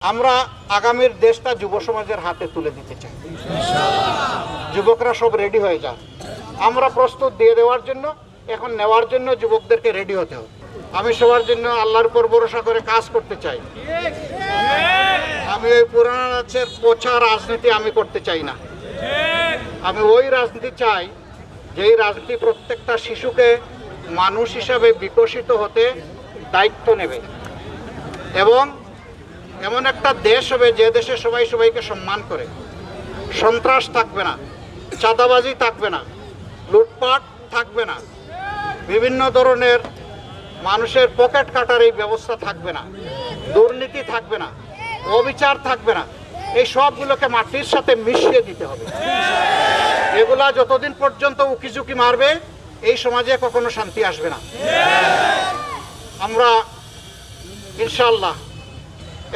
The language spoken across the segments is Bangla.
আমরা আগামীর দেশটা যুব সমাজের হাতে তুলে দিতে চাই। যুবকরা সব রেডি হয়ে যান, আমরা প্রস্তুত দিয়ে দেওয়ার জন্য, এখন নেওয়ার জন্য যুবকদেরকে রেডি হতে হবে। আমি সবার জন্য আল্লাহর উপর ভরসা করে কাজ করতে চাই। আমি ওই পুরানো রাজ্যের পোছা রাজনীতি আমি করতে চাই না। আমি ওই রাজনীতি চাই যেই রাজনীতি প্রত্যেকটা শিশুকে মানুষ হিসাবে বিকশিত হতে দায়িত্ব নেবে এবং এমন একটা দেশ হবে যে দেশে সবাই সবাইকে সম্মান করে, সন্ত্রাস থাকবে না, চাঁদাবাজি থাকবে না, লুটপাট থাকবে না, বিভিন্ন ধরনের মানুষের পকেট কাটার এই ব্যবস্থা থাকবে না, দুর্নীতি থাকবে না, অবিচার থাকবে না। এই সবগুলোকে মাটির সাথে মিশিয়ে দিতে হবে। এগুলা যতদিন পর্যন্ত উকিঝুঁকি মারবে এই সমাজে কখনো শান্তি আসবে না। আমরা ইনশাআল্লাহ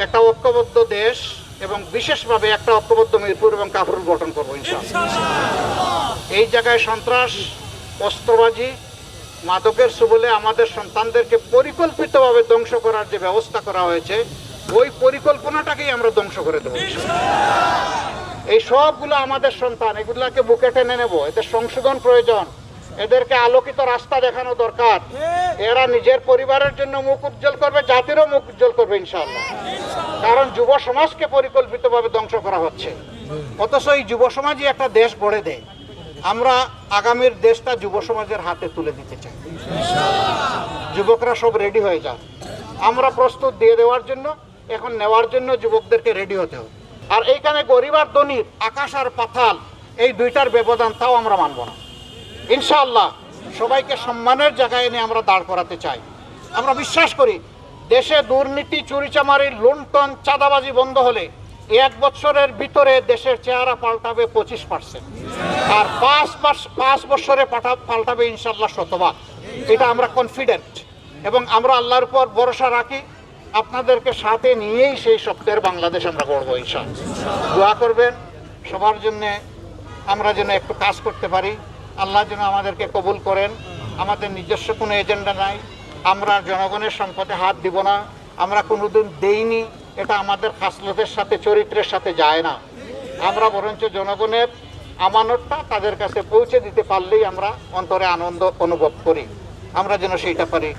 একটা ঐক্যবদ্ধ দেশ এবং বিশেষভাবে একটা ঐক্যবদ্ধ মিরপুর এবং কাফরুল গঠন করবো ইনশাআল্লাহ। এই জায়গায় সন্ত্রাস, অস্ত্রবাজি, মাদকের সুবলে আমাদের সন্তানদেরকে পরিকল্পিতভাবে ধ্বংস করার যে ব্যবস্থা করা হয়েছে ওই পরিকল্পনাটাকেই আমরা ধ্বংস করে দেবো। এই সবগুলো আমাদের সন্তান, এগুলাকে বুকে টেনে নেব। এদের সংশোধন প্রয়োজন, এদেরকে আলোকিত রাস্তা দেখানো দরকার। এরা নিজের পরিবারের জন্য মুখ উজ্জ্বল করবে, জাতিরও মুখ উজ্জ্বল করবে ইনশাআল্লাহ। কারণ যুব সমাজকে পরিকল্পিতভাবে ধ্বংস করা হচ্ছে, অথচ এই যুব সমাজই একটা দেশ গড়ে দেয়। আমরা আগামীর দেশটা যুব সমাজের হাতে তুলে দিতে চাই। যুবকরা সব রেডি হয়ে যান, আমরা প্রস্তুত দিয়ে দেওয়ার জন্য, এখন নেওয়ার জন্য যুবকদেরকে রেডি হতে হবে। আর এইখানে গরিব আর ধনীর, আকাশ আর পাতাল, এই দুইটার ব্যবধান তাও আমরা মানব না। ইনশাআল্লাহ সবাইকে সম্মানের জায়গায় এনে আমরা দাঁড় করাতে চাই। আমরা বিশ্বাস করি দেশে দুর্নীতি, চুরিচামারি, লুণ্ঠন, চাঁদাবাজি বন্ধ হলে 1 বছরের ভিতরে দেশের চেহারা পাল্টাবে 25%, আর 5 বছরে পাল্টাবে ইনশাআল্লাহ 100%। এটা আমরা কনফিডেন্ট এবং আমরা আল্লাহর উপর ভরসা রাখি। আপনাদেরকে সাথে নিয়েই সেই স্বপ্নের বাংলাদেশ আমরা গড়ব ইনশাআল্লাহ। দোয়া করবেন সবার জন্যে, আমরা যেন একটু কাজ করতে পারি। আল্লাহ যেন আমাদেরকে কবুল করেন। আমাদের নিজস্ব কোনো এজেন্ডা নাই, আমরা জনগণের সম্পদে হাত দিব না, আমরা কোনোদিন দেইনি। এটা আমাদের খাসলতের সাথে, চরিত্রের সাথে যায় না। আমরা বরঞ্চ জনগণের আমানতটা তাদের কাছে পৌঁছে দিতে পারলেই আমরা অন্তরে আনন্দ অনুভব করি। আমরা যেন সেইটা পারি।